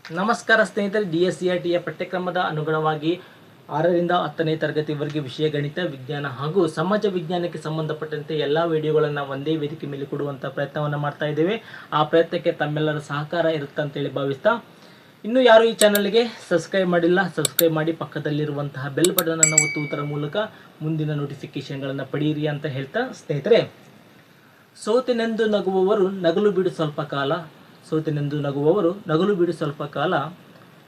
ನಮಸ್ಕಾರ ಸ್ನೇಹಿತರೆ, DSCRTಯ ಪಠ್ಯಕ್ರಮದ ಅನುಗುಣವಾಗಿ 6ರಿಂದ 10ನೇ ತರಗತಿವರೆಗೆ ವಿಷಯ ಗಣಿತ, ವಿಜ್ಞಾನ ಹಾಗೂ ಸಮಾಜ ವಿಜ್ಞಾನಕ್ಕೆ ಸಂಬಂಧಪಟ್ಟಂತೆ ಎಲ್ಲ ವಿಡಿಯೋಗಳನ್ನು ಒಂದೇ ವೇದಿಕೆ ಮೇಲೆ ಕೊಡುವಂಥ ಪ್ರಯತ್ನವನ್ನು ಮಾಡ್ತಾ ಇದ್ದೇವೆ. ಆ ಪ್ರಯತ್ನಕ್ಕೆ ತಮ್ಮೆಲ್ಲರ ಸಹಕಾರ ಇರುತ್ತೆ ಅಂತೇಳಿ ಭಾವಿಸ್ತಾ, ಇನ್ನೂ ಯಾರು ಈ ಚಾನಲ್ಗೆ ಸಬ್ಸ್ಕ್ರೈಬ್ ಮಾಡಿಲ್ಲ, ಸಬ್ಸ್ಕ್ರೈಬ್ ಮಾಡಿ ಪಕ್ಕದಲ್ಲಿರುವಂತಹ ಬೆಲ್ ಬಟನನ್ನು ಒತ್ತುವುದರ ಮೂಲಕ ಮುಂದಿನ ನೋಟಿಫಿಕೇಶನ್ಗಳನ್ನು ಪಡೆಯಿರಿ ಅಂತ ಹೇಳ್ತಾ, ಸ್ನೇಹಿತರೆ, ಸೋತೆನೆಂದು ನಗುವವರು ನಗಲು ಬಿಡು ಸ್ವಲ್ಪ ಕಾಲ, ಸೋತೆನೆಂದು ನಗುವವರು ನಗಲು ಬಿಡು ಸ್ವಲ್ಪ ಕಾಲ,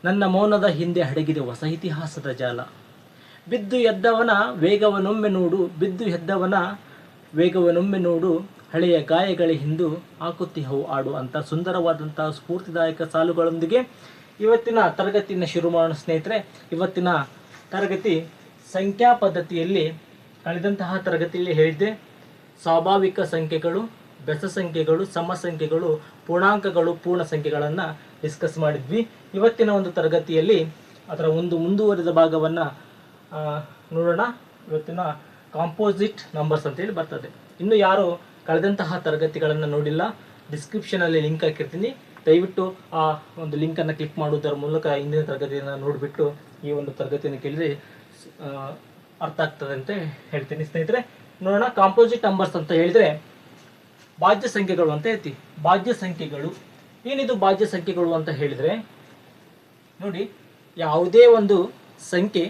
ನನ್ನ ಮೌನದ ಹಿಂದೆ ಅಡಗಿದೆ ಹೊಸ ಇತಿಹಾಸದ ಜಾಲ. ಬಿದ್ದು ಎದ್ದವನ ವೇಗವನೊಮ್ಮೆ ನೋಡು, ಬಿದ್ದು ಎದ್ದವನ ವೇಗವನೊಮ್ಮೆ ನೋಡು, ಹಳೆಯ ಗಾಯಗಳ ಹಿಂದು ಹಾಕುತ್ತಿಹವು ಆಡು ಅಂತ ಸುಂದರವಾದಂತಹ ಸ್ಫೂರ್ತಿದಾಯಕ ಸಾಲುಗಳೊಂದಿಗೆ ಇವತ್ತಿನ ತರಗತಿಯನ್ನು ಶುರು ಮಾಡೋಣ ಸ್ನೇಹಿತರೆ. ಇವತ್ತಿನ ತರಗತಿ ಸಂಖ್ಯಾ ಪದ್ಧತಿಯಲ್ಲಿ ಕಳೆದಂತಹ ತರಗತಿಯಲ್ಲಿ ಹೇಳಿದ್ದೆ, ಸ್ವಾಭಾವಿಕ ಸಂಖ್ಯೆಗಳು, ಬೆಸ ಸಂಖ್ಯೆಗಳು, ಸಮ ಸಂಖ್ಯೆಗಳು, ಪೂರ್ಣಾಂಕಗಳು, ಪೂರ್ಣ ಸಂಖ್ಯೆಗಳನ್ನು ಡಿಸ್ಕಸ್ ಮಾಡಿದ್ವಿ. ಇವತ್ತಿನ ಒಂದು ತರಗತಿಯಲ್ಲಿ ಅದರ ಒಂದು ಮುಂದುವರಿದ ಭಾಗವನ್ನು ನೋಡೋಣ. ಇವತ್ತಿನ ಕಾಂಪೋಸಿಟ್ ನಂಬರ್ಸ್ ಅಂತೇಳಿ ಬರ್ತದೆ. ಇನ್ನು ಯಾರು ಕಳೆದಂತಹ ತರಗತಿಗಳನ್ನು ನೋಡಿಲ್ಲ, ಡಿಸ್ಕ್ರಿಪ್ಷನಲ್ಲಿ ಲಿಂಕ್ ಹಾಕಿರ್ತೀನಿ, ದಯವಿಟ್ಟು ಆ ಒಂದು ಲಿಂಕನ್ನು ಕ್ಲಿಕ್ ಮಾಡುವುದರ ಮೂಲಕ ಇಂದಿನ ತರಗತಿಯನ್ನು ನೋಡಿಬಿಟ್ಟು ಈ ಒಂದು ತರಗತಿಯನ್ನು ಕೇಳಿದರೆ ಅರ್ಥ ಆಗ್ತದೆ ಅಂತ ಹೇಳ್ತೀನಿ ಸ್ನೇಹಿತರೆ. ನೋಡೋಣ. ಕಾಂಪೋಸಿಟ್ ನಂಬರ್ಸ್ ಅಂತ ಹೇಳಿದರೆ ಭಾಜ್ಯ ಸಂಖ್ಯೆಗಳು ಅಂತ ಹೇಳ್ತೀವಿ. ಭಾಜ್ಯ ಸಂಖ್ಯೆಗಳು ಏನಿದು? ಭಾಜ್ಯ ಸಂಖ್ಯೆಗಳು ಅಂತ ಹೇಳಿದರೆ ನೋಡಿ, ಯಾವುದೇ ಒಂದು ಸಂಖ್ಯೆ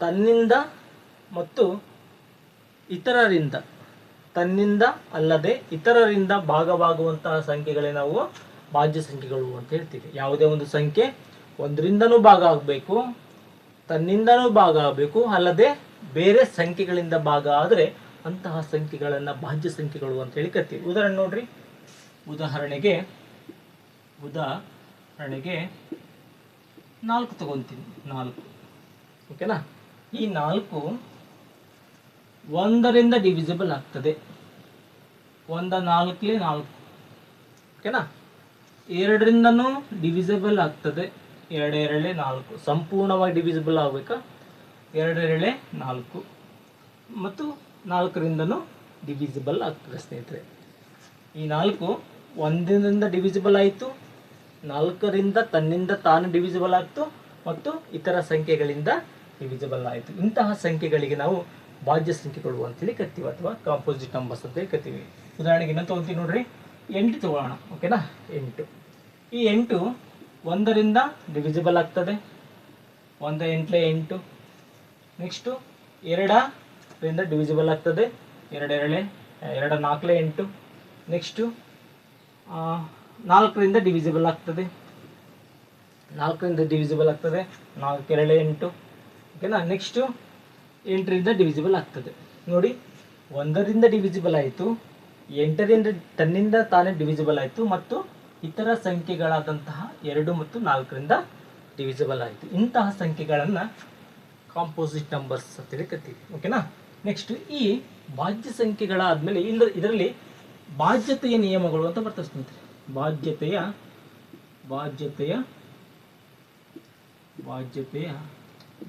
ತನ್ನಿಂದ ಮತ್ತು ಇತರರಿಂದ, ತನ್ನಿಂದ ಅಲ್ಲದೆ ಇತರರಿಂದ ಭಾಗವಾಗುವಂತಹ ಸಂಖ್ಯೆಗಳೇ ನಾವು ಭಾಜ್ಯ ಸಂಖ್ಯೆಗಳು ಅಂತ ಹೇಳ್ತೀವಿ. ಯಾವುದೇ ಒಂದು ಸಂಖ್ಯೆ ಒಂದರಿಂದನೂ ಭಾಗ ಆಗಬೇಕು, ತನ್ನಿಂದನೂ ಭಾಗ ಆಗಬೇಕು, ಅಲ್ಲದೆ ಬೇರೆ ಸಂಖ್ಯೆಗಳಿಂದ ಭಾಗ ಆದರೆ ಅಂತಹ ಸಂಖ್ಯೆಗಳನ್ನು ಭಾಜ್ಯ ಸಂಖ್ಯೆಗಳು ಅಂತ ಹೇಳಿ ಕರಿತೀವಿ. ಉದಾಹರಣೆ ನೋಡ್ರಿ. ಉದಾಹರಣೆಗೆ 4 ತಗೊಂತೀನಿ. 4, ಓಕೆನಾ? ಈ 4 1ರಿಂದ ಡಿವಿಸಿಬಲ್ ಆಗ್ತದೆ. 1 4 4, ಓಕೆನಾ? 2ರಿಂದನೂ ಡಿವಿಸಿಬಲ್ ಆಗ್ತದೆ. 2 2 4, ಸಂಪೂರ್ಣವಾಗಿ ಡಿವಿಸಿಬಲ್ ಆಗಬೇಕಾ? 2 2 4 ಮತ್ತು 4ರಿಂದನೂ ಡಿವಿಸಿಬಲ್ ಆಗ್ತದೆ ಸ್ನೇಹಿತರೆ. ಈ 4 1ರಿಂದ ಡಿವಿಸಿಬಲ್ ಆಯಿತು, 4ರಿಂದ ತನ್ನಿಂದ ತಾನು ಡಿವಿಸಿಬಲ್ ಆಯಿತು ಮತ್ತು ಇತರ ಸಂಖ್ಯೆಗಳಿಂದ ಡಿವಿಸಿಬಲ್ ಆಯಿತು. ಇಂತಹ ಸಂಖ್ಯೆಗಳಿಗೆ ನಾವು ಭಾಜ್ಯ ಸಂಖ್ಯೆಗಳು ಅಂತೇಳಿ ಕರಿತೀವಿ, ಅಥವಾ ಕಾಂಪೋಸಿಟ್ ನಂಬರ್ಸ್ ಅಂತೇಳಿ ಕರಿತೀವಿ. ಉದಾಹರಣೆಗೆ ಇನ್ನೊಂದು ತೊಗೊಳ್ತೀವಿ ನೋಡ್ರಿ. 8 ತಗೊಳ್ಳೋಣ, ಓಕೆನಾ? 8. ಈ 8 1ರಿಂದ ಡಿವಿಸಿಬಲ್ ಆಗ್ತದೆ. 1 8 8. ನೆಕ್ಸ್ಟು 2ರಿಂದ ಡಿವಿಸಿಬಲ್ ಆಗ್ತದೆ. 2 2 4 8. ನೆಕ್ಸ್ಟು 4ರಿಂದ ಡಿವಿಸಿಬಲ್ ಆಗ್ತದೆ. 4ರಿಂದ ಡಿವಿಸಿಬಲ್ ಆಗ್ತದೆ. 4 2 8, ಓಕೆನಾ? ನೆಕ್ಸ್ಟು 8ರಿಂದ ಡಿವಿಸಿಬಲ್ ಆಗ್ತದೆ. ನೋಡಿ, 1ರಿಂದ ಡಿವಿಸಿಬಲ್ ಆಯಿತು, 8ರಿಂದ ತನ್ನಿಂದ ತಾನೇ ಡಿವಿಸಿಬಲ್ ಆಯಿತು ಮತ್ತು ಇತರ ಸಂಖ್ಯೆಗಳಾದಂತಹ 2 ಮತ್ತು 4ರಿಂದ ಡಿವಿಸಿಬಲ್ ಆಯಿತು. ಇಂತಹ ಸಂಖ್ಯೆಗಳನ್ನು ಕಾಂಪೋಸಿಟ್ ನಂಬರ್ಸ್ ಅಂತೇಳಿ ಕರಿತೀವಿ, ಓಕೆನಾ? ನೆಕ್ಸ್ಟ್ ಈ ಭಾಜ್ಯ ಸಂಖ್ಯೆಗಳಾದಮೇಲೆ ಇದರಲ್ಲಿ ಭಾಜ್ಯತೆಯ ನಿಯಮಗಳು ಅಂತ ಬರ್ತದೆ ಸ್ನೇಹಿತರೆ. ಭಾಜ್ಯತೆಯ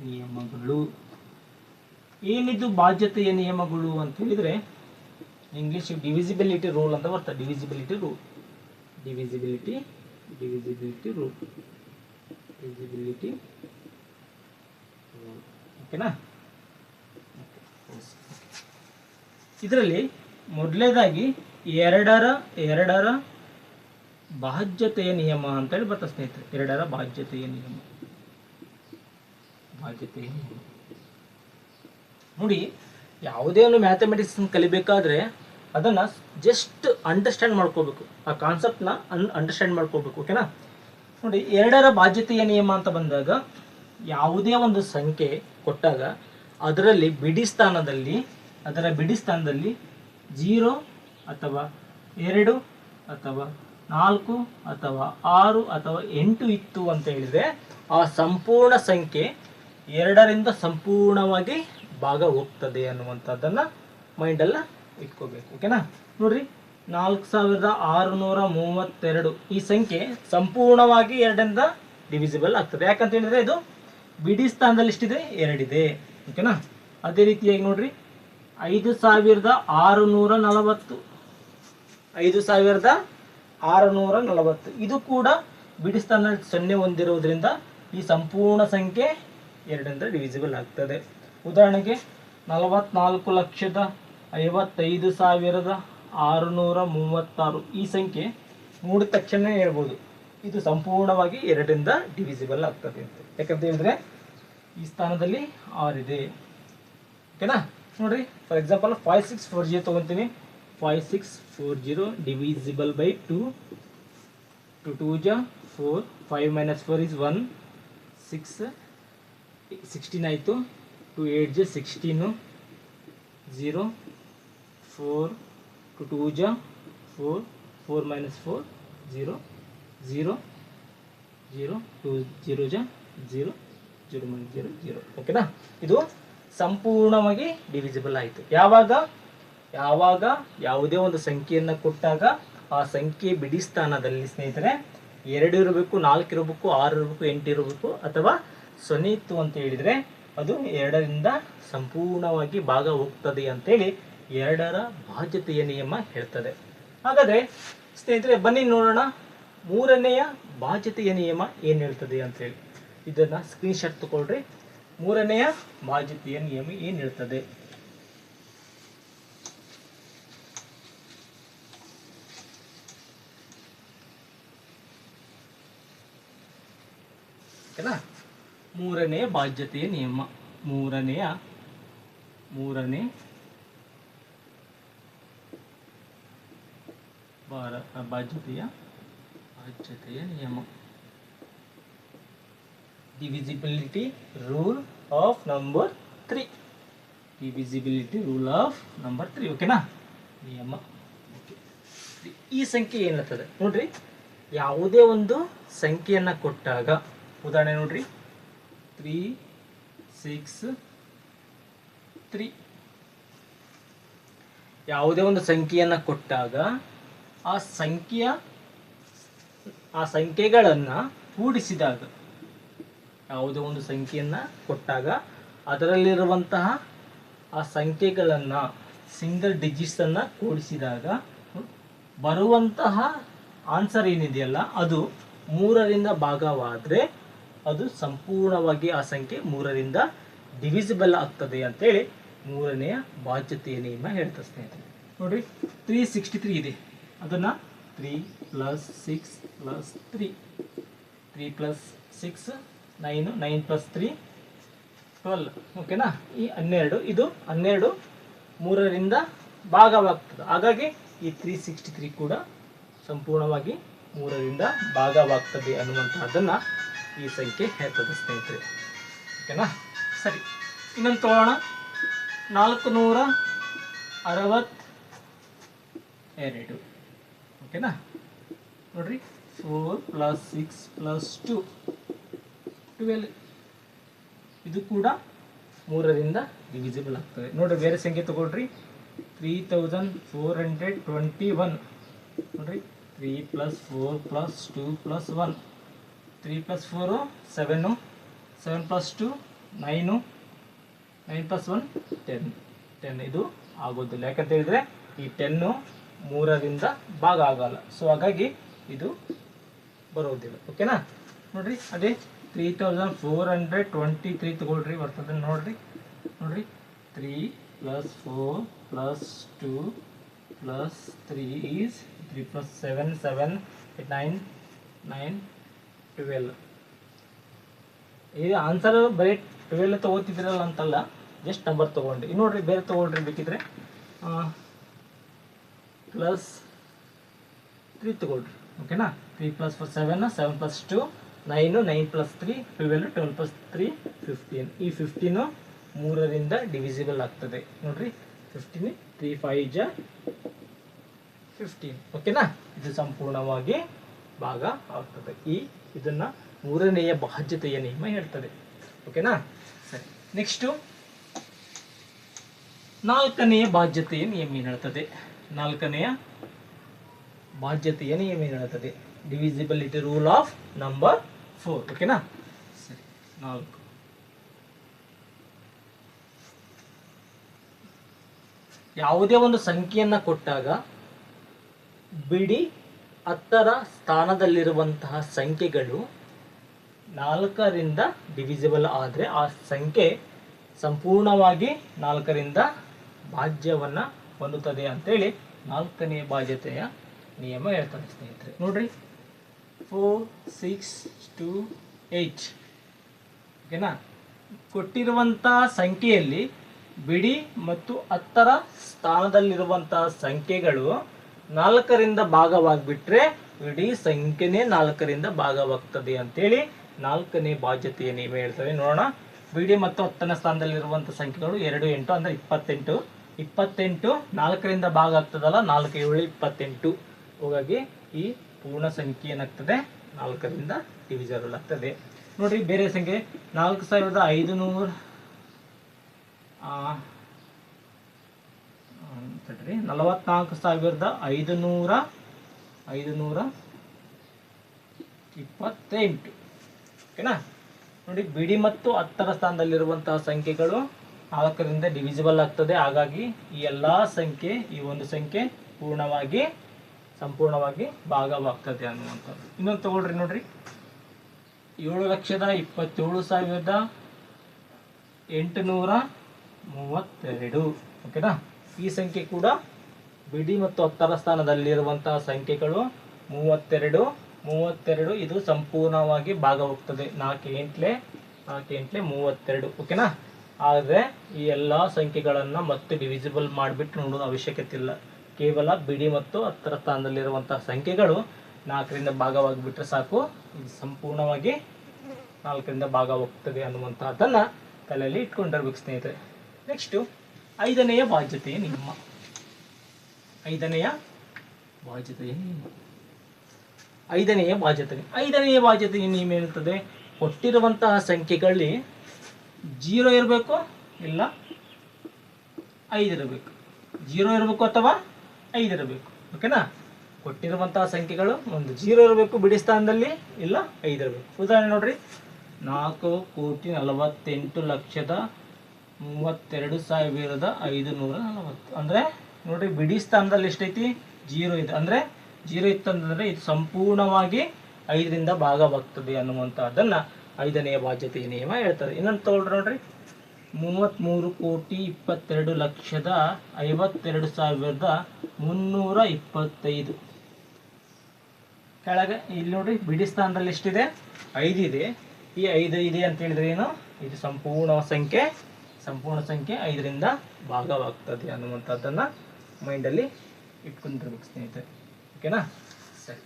ನಿಯಮಗಳು ಏನಿದು? ಭಾಜ್ಯತೆಯ ನಿಯಮಗಳು ಅಂತ ಹೇಳಿದರೆ ಇಂಗ್ಲಿಷ್ ಡಿವಿಸಿಬಿಲಿಟಿ ರೂಲ್ ಅಂತ ಬರ್ತದೆ. ಡಿವಿಸಿಬಿಲಿಟಿ ರೂಲ್, ಓಕೆನಾ? ಇದರಲ್ಲಿ ಮೊದಲನೇದಾಗಿ 2ರ ಭಾಜ್ಯತೆಯ ನಿಯಮ ಅಂತೇಳಿ ಬರ್ತದೆ ಸ್ನೇಹಿತರೆ. 2ರ ಭಾಜ್ಯತೆಯ ನಿಯಮ. ನೋಡಿ, ಯಾವುದೇ ಒಂದು ಮ್ಯಾಥಮೆಟಿಕ್ಸ್ ಕಲಿಬೇಕಾದ್ರೆ ಅದನ್ನು ಜಸ್ಟ್ ಅಂಡರ್ಸ್ಟ್ಯಾಂಡ್ ಮಾಡ್ಕೋಬೇಕು, ಆ ಕಾನ್ಸೆಪ್ಟ್ನ ಅಂಡರ್ಸ್ಟ್ಯಾಂಡ್ ಮಾಡ್ಕೋಬೇಕು, ಓಕೆನಾ? ನೋಡಿ, 2ರ ಭಾಜ್ಯತೆಯ ನಿಯಮ ಅಂತ ಬಂದಾಗ ಯಾವುದೇ ಒಂದು ಸಂಖ್ಯೆ ಕೊಟ್ಟಾಗ ಅದರಲ್ಲಿ ಬಿಡಿ ಸ್ಥಾನದಲ್ಲಿ 0 ಅಥವಾ 2 ಅಥವಾ 4 ಅಥವಾ 6 ಅಥವಾ 8 ಇತ್ತು ಅಂತ ಹೇಳಿದರೆ ಆ ಸಂಪೂರ್ಣ ಸಂಖ್ಯೆ 2ರಿಂದ ಸಂಪೂರ್ಣವಾಗಿ ಭಾಗ ಹೋಗ್ತದೆ ಅನ್ನುವಂಥದ್ದನ್ನು ಮೈಂಡಲ್ಲ ಇಟ್ಕೋಬೇಕು, ಓಕೆನಾ? ನೋಡ್ರಿ, 4632 ಈ ಸಂಖ್ಯೆ ಸಂಪೂರ್ಣವಾಗಿ 2ರಿಂದ ಡಿವಿಸಿಬಲ್ ಆಗ್ತದೆ. ಯಾಕಂತ ಹೇಳಿದರೆ ಇದು ಬಿಡಿ ಸ್ಥಾನದಲ್ಲಿ ಎಷ್ಟಿದೆ? 2 ಇದೆ, ಓಕೆನಾ? ಅದೇ ರೀತಿಯಾಗಿ ನೋಡ್ರಿ, 5640 ಇದು ಕೂಡ ಬಿಡಿ ಸ್ಥಾನ 0 ಹೊಂದಿರುವುದರಿಂದ ಈ ಸಂಪೂರ್ಣ ಸಂಖ್ಯೆ 2ರಿಂದ ಡಿವಿಸಿಬಲ್ ಆಗ್ತದೆ. ಉದಾಹರಣೆಗೆ 44,55,636 ಈ ಸಂಖ್ಯೆ ನೋಡಿದ ತಕ್ಷಣ ಹೇಳ್ಬೋದು ಇದು ಸಂಪೂರ್ಣವಾಗಿ 2ರಿಂದ ಡಿವಿಸಿಬಲ್ ಆಗ್ತದೆ ಅಂತ. ಯಾಕಂತ ಹೇಳಿದ್ರೆ ಈ ಸ್ಥಾನದಲ್ಲಿ 6 ಇದೆ. ಓಕೆನಾ? ನೋಡ್ರಿ, ಫಾರ್ ಎಕ್ಸಾಂಪಲ್ 5640 ತಗೊಂತೀನಿ. 5640 divisible by 2. 2 2 जा 4, 5 minus 4 is 1, 6, 16 ಆಯಿತು. 2 8 जा 16, 0, 4, 2 2 जा 4, 4 minus 4, 0, 0, 0, 2 0 जा 0, 0 minus 0, 0. ಓಕೆನಾ? ಇದು ಸಂಪೂರ್ಣವಾಗಿ ಡಿವಿಸಿಬಲ್ ಆಯಿತು. ಯಾವಾಗ ಯಾವುದೇ ಒಂದು ಸಂಖ್ಯೆಯನ್ನು ಕೊಟ್ಟಾಗ ಆ ಸಂಖ್ಯೆ ಬಿಡಿ ಸ್ಥಾನದಲ್ಲಿ ಸ್ನೇಹಿತರೆ 2 ಇರಬೇಕು, 4 ಇರಬೇಕು, 6 ಇರಬೇಕು, 8 ಇರಬೇಕು, ಅಥವಾ 0 ಇತ್ತು ಅಂತ ಹೇಳಿದರೆ ಅದು 2ರಿಂದ ಸಂಪೂರ್ಣವಾಗಿ ಭಾಗ ಹೋಗ್ತದೆ ಅಂತೇಳಿ 2ರ ಬಾಧ್ಯತೆಯ ನಿಯಮ ಹೇಳ್ತದೆ. ಹಾಗಾದರೆ ಸ್ನೇಹಿತರೆ ಬನ್ನಿ ನೋಡೋಣ 3ನೆಯ ಬಾಧ್ಯತೆಯ ನಿಯಮ ಏನು ಹೇಳ್ತದೆ ಅಂತೇಳಿ. ಇದನ್ನು ಸ್ಕ್ರೀನ್ಶಾಟ್ ತಗೊಳ್ರಿ. 3ನೆಯ ಬಾಧ್ಯತೆಯ ನಿಯಮ ಏನು ಹೇಳ್ತದೆ? ಓಕೆನಾ? 3ನೇ ಬಾಧ್ಯತೆಯ ನಿಯಮ. 3ನೇ ಬಾಧ್ಯತೆಯ ನಿಯಮ. Divisibility rule of number 3. Divisibility rule of number 3. ಓಕೆನಾ? ನಿಯಮ. ಓಕೆ, ಈ ಸಂಖ್ಯೆ ಏನಿರ್ತದೆ ನೋಡ್ರಿ, ಯಾವುದೇ ಒಂದು ಸಂಖ್ಯೆಯನ್ನು ಕೊಟ್ಟಾಗ, ಉದಾಹರಣೆ ನೋಡ್ರಿ 3 6 3. ಯಾವುದೇ ಒಂದು ಸಂಖ್ಯೆಯನ್ನು ಕೊಟ್ಟಾಗ ಆ ಸಂಖ್ಯೆಗಳನ್ನು ಕೂಡಿಸಿದಾಗ, ಯಾವುದೇ ಒಂದು ಸಂಖ್ಯೆಯನ್ನು ಕೊಟ್ಟಾಗ ಅದರಲ್ಲಿರುವಂತಹ ಆ ಸಂಖ್ಯೆಗಳನ್ನು ಸಿಂಗಲ್ ಡಿಜಿಟ್ಸನ್ನು ಕೂಡಿಸಿದಾಗ ಬರುವಂತಹ ಆನ್ಸರ್ ಏನಿದೆಯಲ್ಲ ಅದು 3ರಿಂದ ಭಾಗವಾದರೆ ಅದು ಸಂಪೂರ್ಣವಾಗಿ ಆ ಸಂಖ್ಯೆ 3ರಿಂದ ಡಿವಿಸಿಬಲ್ ಆಗ್ತದೆ ಅಂತೇಳಿ 3ನೆಯ ಬಾಧ್ಯತೆಯ ನಿಯಮ ಹೇಳ್ತದೆ ಸ್ನೇಹಿತರೆ. ನೋಡ್ರಿ 363 ಇದೆ, ಅದನ್ನು 3 + 6 + 3, 3 + 6 9, 9 + 3 12. ಓಕೆನಾ? ಈ 12, ಇದು 12 3ರಿಂದ ಭಾಗವಾಗ್ತದೆ. ಹಾಗಾಗಿ ಈ 363 ಕೂಡ ಸಂಪೂರ್ಣವಾಗಿ 3ರಿಂದ ಭಾಗವಾಗ್ತದೆ ಅನ್ನುವಂಥದ್ದನ್ನು ಈ ಸಂಖ್ಯೆ ಹೇಳ್ತದೆ ಸ್ನೇಹಿತರೆ. ಓಕೆನಾ? ಸರಿ, ಇನ್ನೊಂದು ತಗೋಣ. 462. ಓಕೆನಾ? ನೋಡ್ರಿ 4 + 6 + 2 12. ಇದು ಕೂಡ 3ರಿಂದ ಡಿವಿಸಿಬಲ್ ಆಗ್ತದೆ. ನೋಡ್ರಿ ಬೇರೆ ಸಂಖ್ಯೆ ತಗೊಳ್ರಿ. 3421. ನೋಡ್ರಿ 3 + 4 + 2 + 1. 3 + 4 7, 7 + 2 9, 9 + 1 10. 10 ಇದು ಆಗೋದಿಲ್ಲ, ಯಾಕಂತ ಹೇಳಿದ್ರೆ ಈ 10 3ರಿಂದ ಭಾಗ ಆಗಲ್ಲ. ಸೊ ಹಾಗಾಗಿ ಇದು ಬರೋದಿಲ್ಲ. ಓಕೆನಾ? ನೋಡ್ರಿ ಅದೇ 3423 ತಗೊಳ್ರಿ, ಬರ್ತದೆ ನೋಡ್ರಿ. 3 + 4 + 2 + 3 is 3 + 7 7, 9 9 12. ಇದು ಆನ್ಸರ್ ಬರೀ 12 ತಗೋತಿದ್ರಲ್ಲ ಅಂತಲ್ಲ, ಜಸ್ಟ್ ನಂಬರ್ ತೊಗೊಂಡ್ರಿ. ಇನ್ನು ನೋಡ್ರಿ ಬೇರೆ ತೊಗೊಳ್ರಿ, ಬೇಕಿದ್ರೆ +3 ತಗೊಳ್ರಿ. ಓಕೆನಾ? 3 + 4 7, 7 + 2 9, 9 + 3 12, 12 + 3 15. ಈ 15 3ರಿಂದ ಡಿವಿಸಿಬಲ್ ಆಗ್ತದೆ. ನೋಡ್ರಿ 15, 3 5 जा 15. ಓಕೆನಾ? ಇದು ಸಂಪೂರ್ಣವಾಗಿ ಭಾಗ ಆಗ್ತದೆ. ಇದನ್ನ 3ನೆಯ ಬಾಧ್ಯತೆಯ ನಿಯಮ ಹೇಳ್ತದೆ. ಓಕೆನಾ? ಸರಿ, ನೆಕ್ಸ್ಟು 4ನೆಯ ಬಾಧ್ಯತೆಯ ನಿಯಮ ಏನು ಹೇಳ್ತದೆ? 4ನೆಯ ಬಾಧ್ಯತೆಯ ನಿಯಮ ಏನು ಹೇಳ್ತದೆ? Divisibility rule of number 4. ಓಕೆನಾ? ಸರಿ, 4. ಯಾವುದೇ ಒಂದು ಸಂಖ್ಯೆಯನ್ನು ಕೊಟ್ಟಾಗ ಬಿಡಿ ಹತ್ತರ ಸ್ಥಾನದಲ್ಲಿರುವಂತಹ ಸಂಖ್ಯೆಗಳು 4ರಿಂದ ಡಿವಿಸಿಬಲ್ ಆದರೆ ಆ ಸಂಖ್ಯೆ ಸಂಪೂರ್ಣವಾಗಿ 4ರಿಂದ ಭಾಜ್ಯವನ್ನು ಹೊಂದುತ್ತದೆ ಅಂತೇಳಿ 4ನೇ ಭಾಜ್ಯತೆಯ ನಿಯಮ ಹೇಳ್ತಾರೆ ಸ್ನೇಹಿತರೆ. ನೋಡ್ರಿ 4, 6, 2, 8 ಓಕೆನಾ. ಕೊಟ್ಟಿರುವಂತಹ ಸಂಖ್ಯೆಯಲ್ಲಿ ಬಿಡಿ ಮತ್ತು 10ರ ಸ್ಥಾನದಲ್ಲಿರುವಂತಹ ಸಂಖ್ಯೆಗಳು 4ರಿಂದ ಭಾಗವಾಗಿಬಿಟ್ರೆ ಇಡೀ ಸಂಖ್ಯೆನೇ 4ರಿಂದ ಭಾಗವಾಗ್ತದೆ ಅಂತೇಳಿ 4ನೇ ಭಾಜ್ಯತೆಯ ನಿಯಮ ಹೇಳ್ತಾರೆ. ನೋಡೋಣ. ಬಿಡಿ ಮತ್ತು 10ನ ಸ್ಥಾನದಲ್ಲಿರುವಂಥ ಸಂಖ್ಯೆಗಳು 2, 8 ಅಂದರೆ 28. 28 4ರಿಂದ ಭಾಗ ಆಗ್ತದಲ್ಲ, 4, 7, 28. ಹಾಗಾಗಿ ಈ ಪೂರ್ಣ ಸಂಖ್ಯೆ ಏನಾಗ್ತದೆ 4ರಿಂದ ಡಿವಿಸಬಲ್ ಆಗ್ತದೆ. ನೋಡ್ರಿ ಬೇರೆ ಸಂಖ್ಯೆ 4500 44,528 ಓಕೆನಾ. ನೋಡಿ ಬಿಡಿ ಮತ್ತು 10ರ ಸ್ಥಾನದಲ್ಲಿರುವಂತಹ ಸಂಖ್ಯೆಗಳು 4ರಿಂದ ಡಿವಿಸಿಬಲ್ ಆಗ್ತದೆ. ಹಾಗಾಗಿ ಈ ಎಲ್ಲಾ ಸಂಖ್ಯೆ, ಈ ಒಂದು ಸಂಖ್ಯೆ ಸಂಪೂರ್ಣವಾಗಿ ಭಾಗವಾಗ್ತದೆ ಅನ್ನುವಂಥದ್ದು. ಇನ್ನೊಂದು ತಗೊಳ್ರಿ. ನೋಡ್ರಿ 7,27,832 ಓಕೆನಾ. ಈ ಸಂಖ್ಯೆ ಕೂಡ ಬಿಡಿ ಮತ್ತು 10ರ ಸ್ಥಾನದಲ್ಲಿರುವಂತಹ ಸಂಖ್ಯೆಗಳು 32 ಇದು ಸಂಪೂರ್ಣವಾಗಿ ಭಾಗವಾಗ್ತದೆ. 4 8 32 ಓಕೆನಾ. ಆದರೆ ಈ ಎಲ್ಲ ಸಂಖ್ಯೆಗಳನ್ನು ಮತ್ತೆ ಡಿವಿಸಿಬಲ್ ಮಾಡಿಬಿಟ್ಟು ನೋಡೋದು ಅವಶ್ಯಕತೆ ಇಲ್ಲ. ಕೇವಲ ಬಿಡಿ ಮತ್ತು 10ರ ಸ್ಥಾನದಲ್ಲಿರುವಂತಹ ಸಂಖ್ಯೆಗಳು 4ರಿಂದ ಭಾಗವಾಗಿಬಿಟ್ರೆ ಸಾಕು, ಇದು ಸಂಪೂರ್ಣವಾಗಿ 4ರಿಂದ ಭಾಗವಾಗ್ತದೆ ಅನ್ನುವಂತಹದ್ದನ್ನು ತಲೆಯಲ್ಲಿ ಇಟ್ಕೊಂಡಿರ್ಬೇಕು ಸ್ನೇಹಿತರೆ. ನೆಕ್ಸ್ಟು 5ನೆಯ ಭಾಜ್ಯತೆಯ ನಿಯಮ. 5ನೆಯ ಭಾಜ್ಯತೆಯ ನಿಯಮ ಏನಿರ್ತದೆ? ಕೊಟ್ಟಿರುವಂತಹ ಸಂಖ್ಯೆಗಳಲ್ಲಿ 0 ಇರಬೇಕು, ಇಲ್ಲ 5 ಇರಬೇಕು. 0 ಇರಬೇಕು ಅಥವಾ 5 ಇರಬೇಕು ಓಕೆನಾ. ಕೊಟ್ಟಿರುವಂತಹ ಸಂಖ್ಯೆಗಳು ಒಂದು 0 ಇರಬೇಕು ಬಿಡಿ ಸ್ಥಾನದಲ್ಲಿ, ಇಲ್ಲ 5 ಇರಬೇಕು. ಉದಾಹರಣೆ ನೋಡ್ರಿ 4,40,32,540 ಅಂದರೆ ನೋಡ್ರಿ ಬಿಡಿ ಸ್ಥಾನದಲ್ಲಿ ಎಷ್ಟೈತಿ? 0 ಇದೆ. ಅಂದರೆ 0 ಇತ್ತಂದ್ರೆ ಇದು ಸಂಪೂರ್ಣವಾಗಿ 5ರಿಂದ ಭಾಗವಾಗ್ತದೆ ಅನ್ನುವಂಥದ್ದನ್ನು 5ನೆಯ ಭಾಜ್ಯತೆಯ ನಿಯಮ ಹೇಳ್ತಾರೆ. ಇನ್ನೊಂದು ತಗೊಳ್ರಿ. ನೋಡ್ರಿ 33,22,52,325 ಕೆಳಗೆ ಇಲ್ಲಿ ನೋಡ್ರಿ ಬಿಡಿ ಸ್ಥಾನದಲ್ಲಿ ಎಷ್ಟಿದೆ? 5 ಇದೆ. ಈ 5 ಇದೆ ಅಂತ ಹೇಳಿದ್ರೆ ಏನು? ಇದು ಸಂಪೂರ್ಣ ಸಂಖ್ಯೆ 5ರಿಂದ ಭಾಗವಾಗ್ತದೆ ಅನ್ನುವಂಥದ್ದನ್ನು ಮೈಂಡಲ್ಲಿ ಇಟ್ಕೊಂಡಿರ್ಬೇಕು ಸ್ನೇಹಿತರೆ ಓಕೆನಾ. ಸರಿ,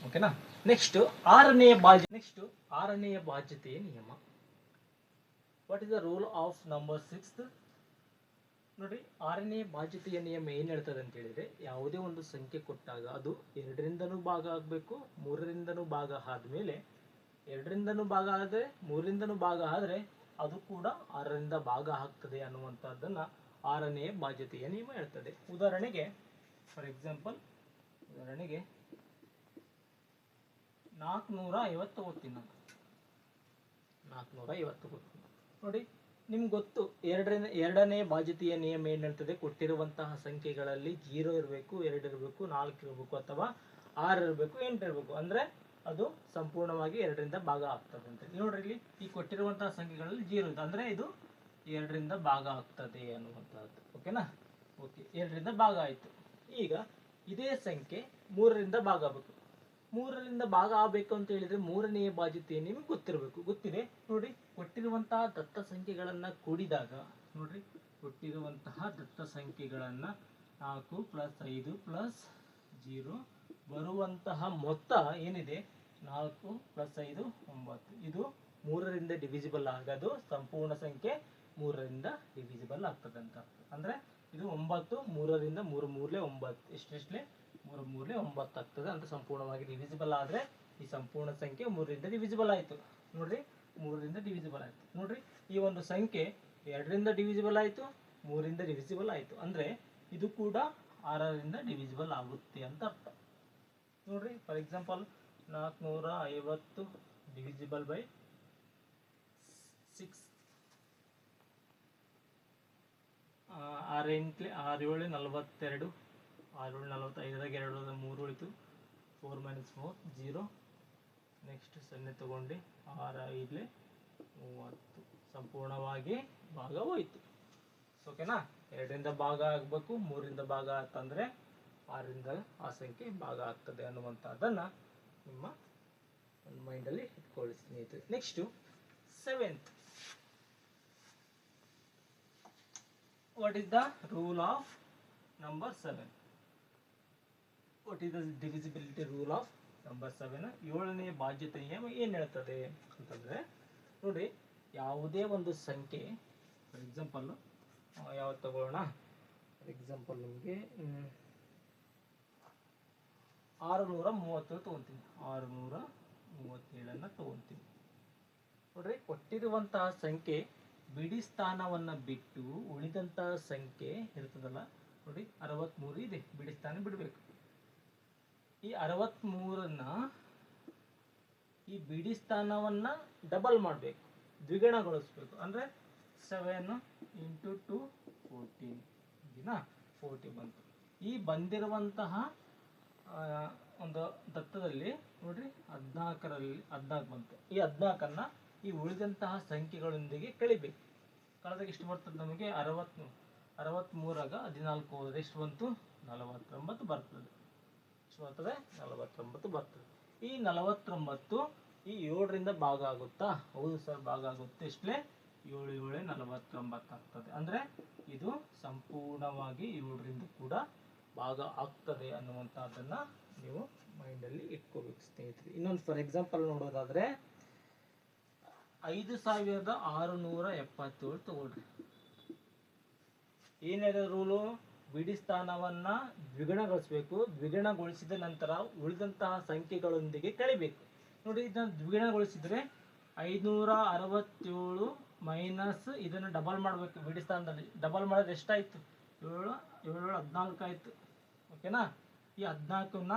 ಓಕೆನಾ. ನೆಕ್ಸ್ಟ್ 6ನೆಯ ಭಾಜ್ಯತೆಯ ನಿಯಮ. What is the rule of number 6? ನೋಡ್ರಿ 6ನೇ ಭಾಜ್ಯತೆಯ ನಿಯಮ ಏನು ಹೇಳ್ತದೆ ಅಂತ ಹೇಳಿದ್ರೆ, ಯಾವುದೇ ಒಂದು ಸಂಖ್ಯೆ ಕೊಟ್ಟಾಗ ಅದು 2ರಿಂದನೂ ಭಾಗ ಆಗಬೇಕು, 3ರಿಂದನೂ ಭಾಗ ಆದಮೇಲೆ 2ರಿಂದನೂ ಭಾಗ ಆದರೆ 3ರಿಂದನೂ ಭಾಗ ಆದರೆ ಅದು ಕೂಡ 6ರಿಂದ ಭಾಗ ಆಗ್ತದೆ ಅನ್ನುವಂಥದ್ದನ್ನು 6ನೇ ಭಾಜ್ಯತೆಯ ನಿಯಮ ಹೇಳ್ತದೆ. ಉದಾಹರಣೆಗೆ ಫಾರ್ ಎಕ್ಸಾಂಪಲ್ 450 ಓದ್ತೀನಿ ನಾನು. 450 ನೋಡಿ, ನಿಮ್ಗೆ ಗೊತ್ತು 2ನೇ ಭಾಜ್ಯತೆಯ ನಿಯಮ ಏನು ಹೇಳ್ತದೆ? ಕೊಟ್ಟಿರುವಂತಹ ಸಂಖ್ಯೆಗಳಲ್ಲಿ 0 ಇರಬೇಕು, 2 ಇರಬೇಕು, 4 ಇರಬೇಕು ಅಥವಾ 6 ಇರಬೇಕು, 8 ಇರಬೇಕು. ಅಂದರೆ ಅದು ಸಂಪೂರ್ಣವಾಗಿ 2ರಿಂದ ಭಾಗ ಆಗ್ತದೆ ಅಂತ. ನೋಡ್ರಿ ಇಲ್ಲಿ ಈ ಕೊಟ್ಟಿರುವಂತಹ ಸಂಖ್ಯೆಗಳಲ್ಲಿ 0 ಇದೆ, ಅಂದರೆ ಇದು 2ರಿಂದ ಭಾಗ ಆಗ್ತದೆ ಅನ್ನುವಂಥದ್ದು ಓಕೆನಾ. ಓಕೆ, 2ರಿಂದ ಭಾಗ ಆಯಿತು. ಈಗ ಇದೇ ಸಂಖ್ಯೆ 3ರಿಂದ ಭಾಗ ಆಗಬೇಕು. 3ರಿಂದ ಭಾಗ ಆಗಬೇಕು ಅಂತ ಹೇಳಿದ್ರೆ 6ನೇ ಭಾಜ್ಯತೆ ನಿಮಗೆ ಗೊತ್ತಿದೆ. ನೋಡಿ ಕೊಟ್ಟಿರುವಂತಹ ದತ್ತ ಸಂಖ್ಯೆಗಳನ್ನು ಕೂಡಿದಾಗ, ನೋಡ್ರಿ ಕೊಟ್ಟಿರುವಂತಹ ದತ್ತ ಸಂಖ್ಯೆಗಳನ್ನು 4 + 5 + 0 ಬರುವಂತಹ ಮೊತ್ತ ಏನಿದೆ 4 + 5 9. ಇದು 3ರಿಂದ ಡಿವಿಸಿಬಲ್ ಆಗೋದು, ಸಂಪೂರ್ಣ ಸಂಖ್ಯೆ 3ರಿಂದ ಡಿವಿಸಿಬಲ್ ಆಗ್ತದೆ ಅಂತ. ಅಂದರೆ ಇದು 9, 3ರಿಂದ 3 3 9 ಎಷ್ಟೆಷ್ಟೇ 3 3 9 ಆಗ್ತದೆ ಅಂತ. ಸಂಪೂರ್ಣವಾಗಿ ಡಿವಿಸಿಬಲ್ ಆದರೆ ಈ ಸಂಪೂರ್ಣ ಸಂಖ್ಯೆ 3ರಿಂದ ಡಿವಿಸಿಬಲ್ ಆಯಿತು. ನೋಡ್ರಿ 3ರಿಂದ ಡಿವಿಸಿಬಲ್ ಆಯಿತು. ನೋಡ್ರಿ ಈ ಒಂದು ಸಂಖ್ಯೆ 2ರಿಂದ ಡಿವಿಸಿಬಲ್ ಆಯಿತು, 3ರಿಂದ ಡಿವಿಸಿಬಲ್ ಆಯಿತು. ಅಂದರೆ ಇದು ಕೂಡ 6ರಿಂದ ಡಿವಿಸಿಬಲ್ ಆಗುತ್ತೆ ಅಂತ ಅರ್ಥ. ನೋಡ್ರಿ ಫಾರ್ ಎಕ್ಸಾಂಪಲ್ 450 ಡಿವಿಸಿಬಲ್ ಬೈ 6 6 8 6 7 42, 6 7 45 2 3 ಉಳಿತು, 4 - 4 0. ನೆಕ್ಸ್ಟ್ 0 ತಗೊಂಡು 6 5 30 ಸಂಪೂರ್ಣವಾಗಿ ಭಾಗ ಹೋಯಿತು. ಓಕೆನಾ? 2ರಿಂದ ಭಾಗ ಆಗಬೇಕು, 3ರಿಂದ ಭಾಗ ಆತಂದರೆ 6ರಿಂದ ಆ ಸಂಖ್ಯೆ ಭಾಗ ಆಗ್ತದೆ ಅನ್ನುವಂಥದ್ದನ್ನು ನಿಮ್ಮ ಒಂದು ಮೈಂಡಲ್ಲಿ ಇಟ್ಕೊಳ್ಳಿ ಸ್ನೇಹಿತರೆ. Next 7th. What is the rule of number 7? What is the divisibility rule of number 7? 7ನೇ ಬಾಧ್ಯತೆ ನಿಯಮ ಏನು ಹೇಳ್ತದೆ ಅಂತಂದರೆ, ನೋಡಿ, ಯಾವುದೇ ಒಂದು ಸಂಖ್ಯೆ, ಫಾರ್ ಎಕ್ಸಾಂಪಲ್ಲು ಯಾವ್ದು ತಗೊಳ್ಳೋಣ, ಫಾರ್ ಎಕ್ಸಾಂಪಲ್ ನಿಮಗೆ 637 ತೊಗೊತೀನಿ, 637 ತೊಗೊತೀನಿ. ನೋಡ್ರಿ, ಕೊಟ್ಟಿರುವಂತಹ ಸಂಖ್ಯೆ ಬಿಡಿ ಸ್ಥಾನವನ್ನು ಬಿಟ್ಟು ಉಳಿದಂತಹ ಸಂಖ್ಯೆ ಇರ್ತದಲ್ಲ, ನೋಡಿ 63 ಇದೆ, ಬಿಡಿ ಸ್ಥಾನ ಬಿಡಬೇಕು. ಈ 63ನ್ನ ಈ ಬಿಡಿ ಸ್ಥಾನವನ್ನು ಡಬಲ್ ಮಾಡಬೇಕು, ದ್ವಿಗುಣಗೊಳಿಸ್ಬೇಕು. ಅಂದರೆ 7 × 2 14 ದಿನ 40 ಬಂತು. ಈ ಬಂದಿರುವಂತಹ ಒಂದು ದತ್ತದಲ್ಲಿ ನೋಡ್ರಿ 14 ಬಂತು. ಈ 14ನ್ನು ಈ ಉಳಿದಂತಹ ಸಂಖ್ಯೆಗಳೊಂದಿಗೆ ಕಳಿಬೇಕು. ಕಳೆದಾಗ ಎಷ್ಟು ಬರ್ತದೆ ನಮಗೆ? 63 14 ಹೋದರೆ ಎಷ್ಟು ಬಂತು? 49 ಬರ್ತದೆ. ಎಷ್ಟು ಬರ್ತದೆ? 49 ಬರ್ತದೆ. ಈ 49 ಈ 7ರಿಂದ ಭಾಗ ಆಗುತ್ತಾ? ಹೌದು ಸರ್, ಭಾಗ ಆಗುತ್ತೆ. ಎಷ್ಟಲೇ? 7 7 49 ಆಗ್ತದೆ. ಅಂದರೆ ಇದು ಸಂಪೂರ್ಣವಾಗಿ 7ರಿಂದ ಕೂಡ ಭಾಗ ಆಗ್ತದೆ ಅನ್ನುವಂಥದ್ದನ್ನು ನೀವು ಮೈಂಡಲ್ಲಿ ಇಟ್ಕೋಬೇಕು ಸ್ನೇಹಿತರೆ. ಇನ್ನೊಂದು ಫಾರ್ ಎಕ್ಸಾಂಪಲ್ ನೋಡೋದಾದರೆ 5677 ತಗೊಳ್ರಿ. ಏನಿದೆ ರೂಲು? ಬಿಡಿ ಸ್ಥಾನವನ್ನು ದ್ವಿಗುಣಗೊಳಿಸಬೇಕು. ದ್ವಿಗುಣಗೊಳಿಸಿದ ನಂತರ ಉಳಿದಂತಹ ಸಂಖ್ಯೆಗಳೊಂದಿಗೆ ಕಳಿಬೇಕು. ನೋಡಿ, ಇದನ್ನು ದ್ವಿಗುಣಗೊಳಿಸಿದರೆ 567 ಮೈನಸ್ ಇದನ್ನು ಡಬಲ್ ಮಾಡಬೇಕು. ಬಿಡಿ ಸ್ಥಾನದಲ್ಲಿ ಡಬಲ್ ಮಾಡಿದ್ರೆ ಎಷ್ಟಾಯಿತು? 7 7 14 ಆಯಿತು. ಓಕೆನಾ? ಈ 14ನ್ನ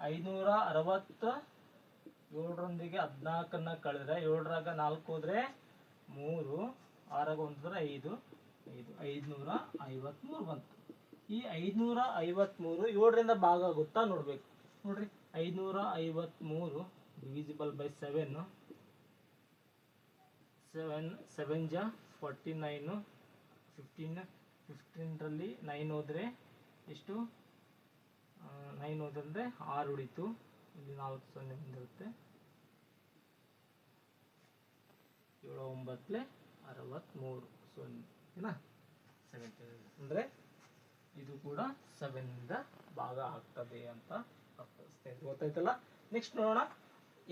567ರೊಂದಿಗೆ 14ನ್ನ ಕಳೆದ್ರೆ 7ರಾಗ 4 ಹೋದರೆ 3, 6ರಾಗ 1 ಹೋದರೆ 5, 553 ಬಂತು. ಈ 553 7ರಿಂದ ಭಾಗ ಆಗುತ್ತಾ ನೋಡಬೇಕು. ನೋಡ್ರಿ, 553 ಡಿವಿಸಿಬಲ್ ಬೈ 7, 7 ಜ 49, 15ರಲ್ಲಿ 9 ಹೋದರೆ ಎಷ್ಟು? 9 ಹೋದಂದರೆ 6 ಉಳಿತು. ಇಲ್ಲಿ 4 0 ಬಂದಿರುತ್ತೆ. 7 9 63 0. ಓಕೆನಾ? 7 ಅಂದರೆ ಇದು ಕೂಡ 7ರಿಂದ ಭಾಗ ಆಗ್ತದೆ ಅಂತ ಅರ್ಥೈಸ್ತೇನೆ. ಗೊತ್ತಾಯ್ತಲ್ಲ? ನೆಕ್ಸ್ಟ್ ನೋಡೋಣ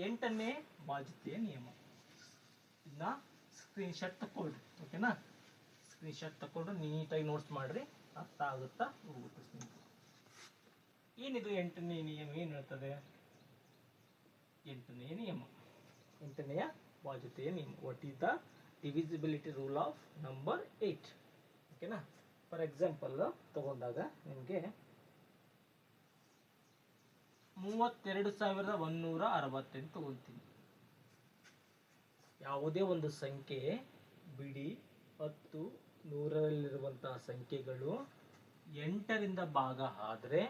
8ನೇ ಬಾಧ್ಯತೆಯ ನಿಯಮ. ಇದನ್ನ ಸ್ಕ್ರೀನ್ಶಾಟ್ ತಗೊಳ್ರಿ. ಓಕೆನಾ? ಸ್ಕ್ರೀನ್ಶಾಟ್ ತಗೊಂಡು ನೀಟಾಗಿ ನೋಟ್ಸ್ ಮಾಡಿರಿ, ಅರ್ಥ ಆಗುತ್ತಾ ಹೋಗುತ್ತೆ ಸ್ನೇಹಿತರೆ. ಏನಿದು 8ನೇ ನಿಯಮ? ಏನು ಹೇಳ್ತದೆ? 8ನೇ ನಿಯಮ, 8ನೆಯ ಬಾಧ್ಯತೆಯ ನಿಯಮ. What is the divisibility rule of number 8? ಓಕೆನಾ? ಫಾರ್ ಎಕ್ಸಾಂಪಲ್ ತಗೊಂಡಾಗ ನಿಮಗೆ 32,168 ತಗೊಳ್ತೀನಿ. ಯಾವುದೇ ಒಂದು ಸಂಖ್ಯೆ ಬಿಡಿ 10 100ರಲ್ಲಿರುವಂತಹ ಸಂಖ್ಯೆಗಳು 8ರಿಂದ ಭಾಗ ಆದರೆ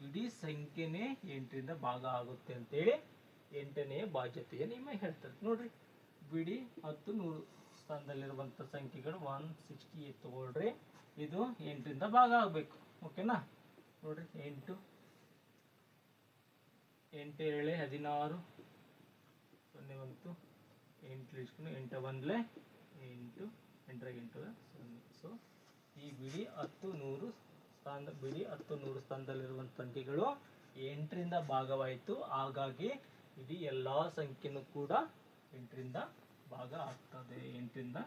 ಇಡೀ ಸಂಖ್ಯೆನೇ 8ರಿಂದ ಭಾಗ ಆಗುತ್ತೆ ಅಂತೇಳಿ 8ನೇ ಬಾಧ್ಯತೆಯ ನಿಯಮ ಹೇಳ್ತದೆ. ನೋಡ್ರಿ, ಬಿಡಿ 10 100 ಸ್ಥಾನದಲ್ಲಿರುವಂಥ ಸಂಖ್ಯೆಗಳು 168 ತಗೊಳ್ರಿ. ಇದು 8ರಿಂದ ಭಾಗ ಆಗಬೇಕು. ಓಕೆನಾ? ನೋಡ್ರಿ, 8 8 7 16 0 ಬಂತು. 8 ಇಸ್ಕೊಂಡು 8 1 8 8 0. ಸೊ ಈ ಬಿಡಿ 10 100 ಸ್ಥಾನದಲ್ಲಿರುವಂಥ ಸಂಖ್ಯೆಗಳು 8ರಿಂದ ಭಾಗವಾಯಿತು. ಹಾಗಾಗಿ ಇಡೀ ಎಲ್ಲ ಸಂಖ್ಯೆನೂ ಕೂಡ 8ರಿಂದ ಭಾಗ ಆಗ್ತದೆ. 8ರಿಂದ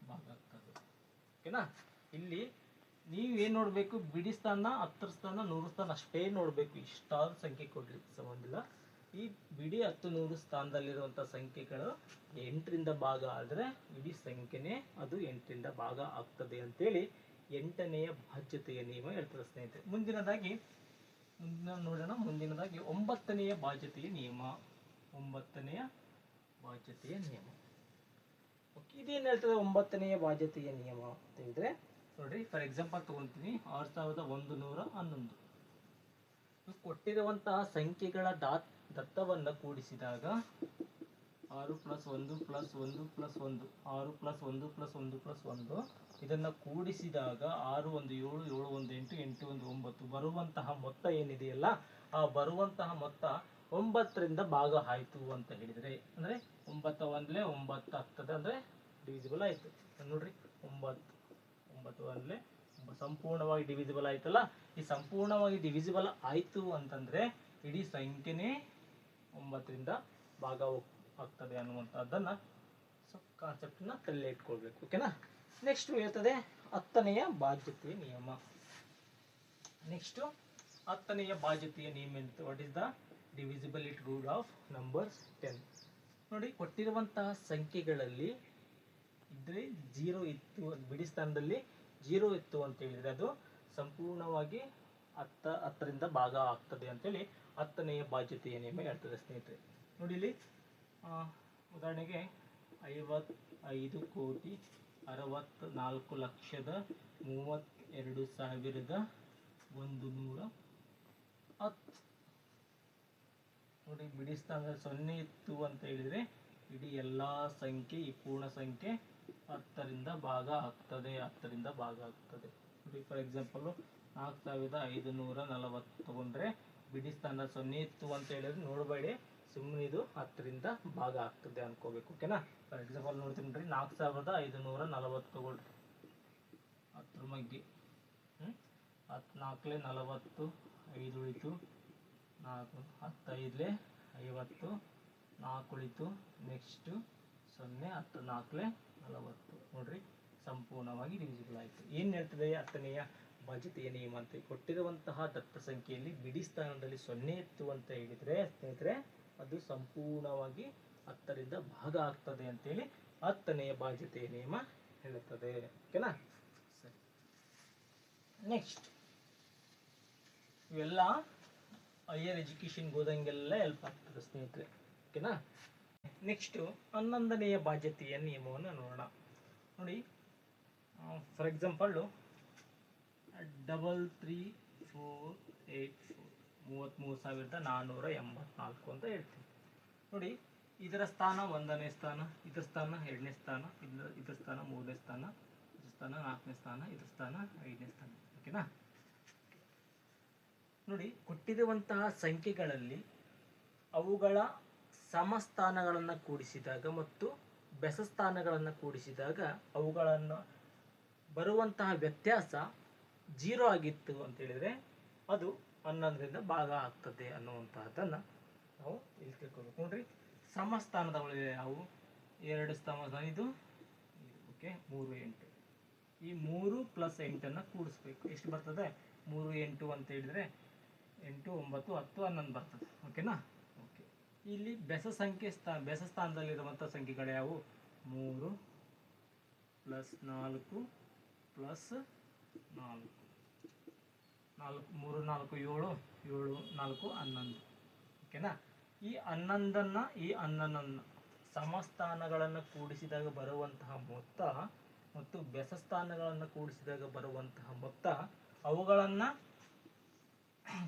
ಭಾಗ ಆಗ್ತದೆ. ಓಕೆನಾ? ಇಲ್ಲಿ ನೀವೇನು ನೋಡಬೇಕು? ಬಿಡಿ ಸ್ಥಾನ 10 ಸ್ಥಾನ 100 ಸ್ಥಾನ ಅಷ್ಟೇ ನೋಡಬೇಕು. ಇಷ್ಟಾದ ಸಂಖ್ಯೆ ಕೊಡ್ಲಿಕ್ಕೆ ಸಂಬಂಧಿಲ್ಲ. ಈ ಬಿಡಿ 10 100 ಸ್ಥಾನದಲ್ಲಿರುವಂಥ ಸಂಖ್ಯೆಗಳು 8ರಿಂದ ಭಾಗ ಆದರೆ ಇಡೀ ಸಂಖ್ಯೆನೇ ಅದು 8ರಿಂದ ಭಾಗ ಆಗ್ತದೆ ಅಂತೇಳಿ 8ನೆಯ ಬಾಧ್ಯತೆಯ ನಿಯಮ ಹೇಳ್ತದೆ ಸ್ನೇಹಿತರೆ. ಮುಂದಿನದಾಗಿ ನೋಡೋಣ. ಮುಂದಿನದಾಗಿ 9ನೆಯ ಬಾಧ್ಯತೆಯ ನಿಯಮ. 9ನೆಯ ಬಾಧ್ಯತೆಯ ನಿಯಮ. ಓಕೆ, ಇದೇನು ಹೇಳ್ತದೆ 9ನೆಯ ಬಾಧ್ಯತೆಯ ನಿಯಮ ಅಂತ ಹೇಳಿದ್ರೆ, ನೋಡ್ರಿ, ಫಾರ್ ಎಕ್ಸಾಂಪಲ್ ತಗೊಂತೀನಿ 6111. ಕೊಟ್ಟಿರುವಂತಹ ಸಂಖ್ಯೆಗಳ ದತ್ತವನ್ನು ಕೂಡಿಸಿದಾಗ 6+1+1+1 6+1+1+1 ಇದನ್ನು ಕೂಡಿಸಿದಾಗ 6 1 7 7 1 8 8 1 9 ಬರುವಂತಹ ಮೊತ್ತ ಏನಿದೆಯಲ್ಲ, ಆ ಬರುವಂತಹ ಮೊತ್ತ 9ರಿಂದ ಭಾಗ ಆಯಿತು ಅಂತ ಹೇಳಿದರೆ, ಅಂದರೆ 9 ಒಂದಲೇ 9 ಆಗ್ತದೆ, ಅಂದರೆ ಡಿವಿಸಿಬಲ್ ಆಯಿತು. ನೋಡ್ರಿ, 9 ಒಂದಲೇ ಸಂಪೂರ್ಣವಾಗಿ ಡಿವಿಸಿಬಲ್ ಆಯ್ತಲ್ಲ. ಈ ಸಂಪೂರ್ಣವಾಗಿ ಡಿವಿಸಿಬಲ್ ಆಯಿತು ಅಂತಂದರೆ ಇಡೀ ಸಂಖ್ಯೆನೇ 9ರಿಂದ ಭಾಗ ಆಗ್ತದೆ ಅನ್ನುವಂಥದ್ದನ್ನು ಕಾನ್ಸೆಪ್ಟನ್ನ ತಲೆ ಇಟ್ಕೊಳ್ಬೇಕು. ಓಕೆನಾ. ನೆಕ್ಸ್ಟ್ ಹೇಳ್ತದೆ 10ನೆಯ ಬಾಧ್ಯತೆಯ ನಿಯಮ. ನೆಕ್ಸ್ಟು 10ನೆಯ ಬಾಧ್ಯತೆಯ ನಿಯಮ ಅಂತ, what is the divisibility rule of numbers 10. ನೋಡಿ, ಕೊಟ್ಟಿರುವಂತಹ ಸಂಖ್ಯೆಗಳಲ್ಲಿ ಇದ್ರೆ 0 ಇತ್ತು, ಬಿಡಿ ಸ್ಥಾನದಲ್ಲಿ 0 ಇತ್ತು ಅಂತ ಹೇಳಿದರೆ ಅದು ಸಂಪೂರ್ಣವಾಗಿ 10ರಿಂದ ಭಾಗ ಆಗ್ತದೆ ಅಂತೇಳಿ 10ನೆಯ ಬಾಧ್ಯತೆಯ ನಿಯಮ ಹೇಳ್ತದೆ ಸ್ನೇಹಿತರೆ. ನೋಡಿ ಇಲ್ಲಿ ಉದಾಹರಣೆಗೆ 55,64,32,110. ನೋಡಿ, ಬಿಡಿ ಸ್ಥಾನದಲ್ಲಿ 0 ಇತ್ತು ಅಂತ ಹೇಳಿದರೆ ಇಡೀ ಎಲ್ಲ ಸಂಖ್ಯೆ, ಈ ಪೂರ್ಣ ಸಂಖ್ಯೆ 10ರಿಂದ ಭಾಗ ಆಗ್ತದೆ. ನೋಡಿ, ಫಾರ್ ಎಕ್ಸಾಂಪಲ್ 4,540 ತಗೊಂಡ್ರೆ ಬಿಡಿ ಸ್ಥಾನ 0 ಇತ್ತು ಅಂತ ಹೇಳಿದ್ರೆ ನೋಡಬೇಡಿ, ಸುಮ್ಮನೆ ಇದು 10ರಿಂದ ಭಾಗ ಆಗ್ತದೆ ಅನ್ಕೋಬೇಕು. ಓಕೆನಾ. ಫಾರ್ ಎಕ್ಸಾಂಪಲ್ ನೋಡ್ತೀನಿ ನೋಡ್ರಿ, 4,540 ತಗೊಳ್ರಿ, 10 ಮಗ್ಗಿ 4 40, 5 ಉಳಿತು 4, 10 50, 4 ಉಳಿತು, ನೆಕ್ಸ್ಟು 0, 10 4 40. ನೋಡ್ರಿ, ಸಂಪೂರ್ಣವಾಗಿ ಡಿವಿಸಿಬಲ್ ಆಯಿತು. ಏನು ಹೇಳ್ತದೆ 10ನೆಯ ಬಾಧ್ಯತೆಯ ನಿಯಮ ಅಂತ, ಕೊಟ್ಟಿರುವಂತಹ ದತ್ತ ಸಂಖ್ಯೆಯಲ್ಲಿ ಬಿಡಿ ಸ್ಥಾನದಲ್ಲಿ 0 ಇತ್ತು ಅಂತ ಹೇಳಿದರೆ ಸ್ನೇಹಿತರೆ ಅದು ಸಂಪೂರ್ಣವಾಗಿ 10ರಿಂದ ಭಾಗ ಆಗ್ತದೆ ಅಂತೇಳಿ 10ನೆಯ ಬಾಧ್ಯತೆಯ ನಿಯಮ ಹೇಳುತ್ತದೆ. ಓಕೆನಾ. ಸರಿ, ನೆಕ್ಸ್ಟ್ ಇವೆಲ್ಲ ಹೈಯರ್ ಎಜುಕೇಷನ್ಗೆ ಹೋದಂಗೆಲ್ಲ ಹೆಲ್ಪ್ ಆಗ್ತದೆ ಸ್ನೇಹಿತರೆ. ಓಕೆನಾ. ನೆಕ್ಸ್ಟು 11ನೆಯ ಬಾಧ್ಯತೆಯ ನಿಯಮವನ್ನು ನೋಡೋಣ. ನೋಡಿ, ಫಾರ್ ಎಕ್ಸಾಂಪಲ್ಲು 33,484 33,484 ಅಂತ ಹೇಳ್ತೀನಿ. ನೋಡಿ, ಇದರ ಸ್ಥಾನ 1ನೇ ಸ್ಥಾನ, ಇದರ ಸ್ಥಾನ 2ನೇ ಸ್ಥಾನ, ಇದರ ಸ್ಥಾನ 3ನೇ ಸ್ಥಾನ, ಇದರ ಸ್ಥಾನ 4ನೇ ಸ್ಥಾನ, ಇದರ ಸ್ಥಾನ 5ನೇ ಸ್ಥಾನ. ಓಕೆನಾ. ನೋಡಿ, ಕೊಟ್ಟಿರುವಂತಹ ಸಂಖ್ಯೆಗಳಲ್ಲಿ ಅವುಗಳ ಸಮಸ್ಥಾನಗಳನ್ನು ಕೂಡಿಸಿದಾಗ ಮತ್ತು ಬೆಸ ಸ್ಥಾನಗಳನ್ನು ಕೂಡಿಸಿದಾಗ ಅವುಗಳನ್ನು ಬರುವಂತಹ ವ್ಯತ್ಯಾಸ 0 ಆಗಿತ್ತು ಅಂತ ಹೇಳಿದರೆ ಅದು 11ರಿಂದ ಭಾಗ ಆಗ್ತದೆ ಅನ್ನುವಂತಹದ್ದನ್ನು ನಾವು ಇಲ್ಲಿ ತಿಳ್ಕೊಬೇಕು. ನೋಡ್ರಿ, ಸಮಸ್ಥಾನದಗಳಿವೆ ಅವು 2 ಸ್ಥಾನ, ಇದು ಓಕೆ 3 8. ಈ 3 + 8 ಕೂಡಿಸ್ಬೇಕು. ಎಷ್ಟು ಬರ್ತದೆ? 3 8 ಅಂತ ಹೇಳಿದರೆ 8 9 10 11 ಬರ್ತದೆ. ಓಕೆನಾ. ಓಕೆ, ಇಲ್ಲಿ ಬೆಸ ಸ್ಥಾನದಲ್ಲಿರುವಂಥ ಸಂಖ್ಯೆಗಳು ಯಾವುವು? 3 + 4 + 4 3 4 7 7 4 11. ಓಕೆನಾ. ಈ 11ನ್ನು ಸಮಸ್ಥಾನಗಳನ್ನು ಕೂಡಿಸಿದಾಗ ಬರುವಂತಹ ಮೊತ್ತ ಮತ್ತು ಬೆಸ ಸ್ಥಾನಗಳನ್ನು ಕೂಡಿಸಿದಾಗ ಬರುವಂತಹ ಮೊತ್ತ ಅವುಗಳನ್ನು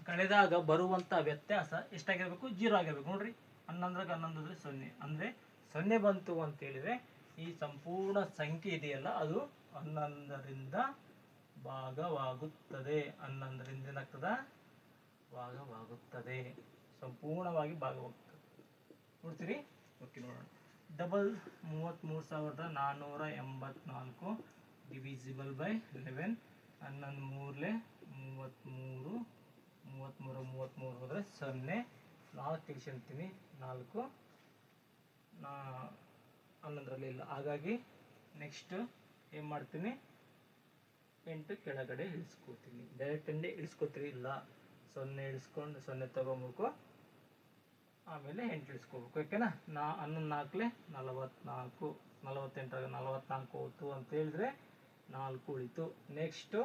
ಕಳೆದಾಗ ಬರುವಂತಹ ವ್ಯತ್ಯಾಸ ಎಷ್ಟಾಗಿರಬೇಕು? 0 ಆಗಿರಬೇಕು. ನೋಡ್ರಿ, 11 11 0, ಅಂದರೆ 0 ಬಂತು ಅಂತ ಹೇಳಿದರೆ ಈ ಸಂಪೂರ್ಣ ಸಂಖ್ಯೆ ಇದೆಯಲ್ಲ ಅದು 11ರಿಂದ ಭಾಗವಾಗುತ್ತದೆ. 11ರಿಂದ ಏನಾಗ್ತದ? ಭಾಗವಾಗುತ್ತದೆ, ಸಂಪೂರ್ಣವಾಗಿ ಭಾಗವಾಗುತ್ತದೆ. ನೋಡ್ತೀರಿ? ಓಕೆ, ನೋಡೋಣ. 33,484 ಡಿವಿಸಿಬಲ್ ಬೈ 11. 11 3 33, 33 ಹೋದರೆ 0, 4 ತೆಗಿಸ್ಕೊಂತೀನಿ, 4 11ರಲ್ಲಿ ಇಲ್ಲ. ಹಾಗಾಗಿ ನೆಕ್ಸ್ಟ್ ಏನು ಮಾಡ್ತೀನಿ? 8 ಕೆಳಗಡೆ ಇಳಿಸ್ಕೋತೀನಿ. ಡೈರೆಕ್ಟಂಡೇ ಇಳಿಸ್ಕೋತೀರಿ, ಇಲ್ಲ 0 ಇಳಿಸ್ಕೊಂಡು 0 ತಗೊಂಬಿಡ್ಕೊ, ಆಮೇಲೆ 8 ಇಳಿಸ್ಕೋಬೇಕು. ಓಕೆನಾ. 11 4 44, 48 44 ಹೋಯ್ತು ಅಂತ ಹೇಳಿದ್ರೆ 4 ಉಳಿತು. ನೆಕ್ಸ್ಟು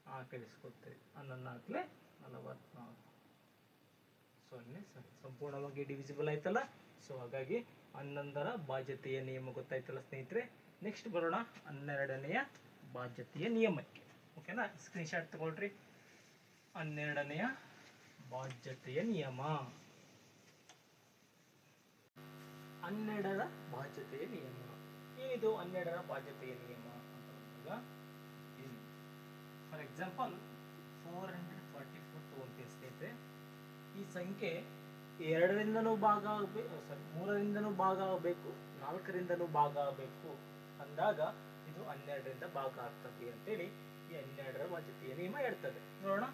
4 ಇಳಿಸ್ಕೊತೀವಿ, 11 4 44, 0 ಸಂಪೂರ್ಣವಾಗಿ ಡಿವಿಸಿಬಲ್ ಆಯ್ತಲ್ಲ. ಸೊ ಹಾಗಾಗಿ 11ರ ಬಾಧ್ಯತೆಯ ನಿಯಮ ಗೊತ್ತಾಯ್ತಲ್ಲ ಸ್ನೇಹಿತರೆ. ನೆಕ್ಸ್ಟ್ ಬರೋಣ 12ನೆಯ ಬಾಧ್ಯತೆಯ ನಿಯಮಕ್ಕೆ. ಓಕೆನಾ, ಸ್ಕ್ರೀನ್ಶಾಟ್ ತಗೊಳ್ರಿ. 12ನೆಯ ಬಾಧ್ಯತೆಯ ನಿಯಮ. 12ರ ಬಾಧ್ಯತೆಯ ನಿಯಮ ಏನಿದು? 12ರ ಬಾಧ್ಯತೆಯ ನಿಯಮ ಅಂತ ಬಂದಾಗ, ಫಾರ್ ಎಕ್ಸಾಂಪಲ್ 444 ತಗೊಂತೀವಿ ಸ್ನೇಹಿತರೆ. ಈ ಸಂಖ್ಯೆ 2ರಿಂದನೂ ಭಾಗ ಆಗಬೇಕು, ಸಾರಿ 3ರಿಂದನೂ ಭಾಗ ಆಗಬೇಕು, 4ರಿಂದನೂ ಭಾಗ ಆಗಬೇಕು ಅಂದಾಗ ಇದು 12ರಿಂದ ಭಾಗ ಆಗ್ತದೆ ಅಂತೇಳಿ ಈ 12ರ ಬಾಧ್ಯತೆಯ ನಿಯಮ ಹೇಳ್ತದೆ. ನೋಡೋಣ.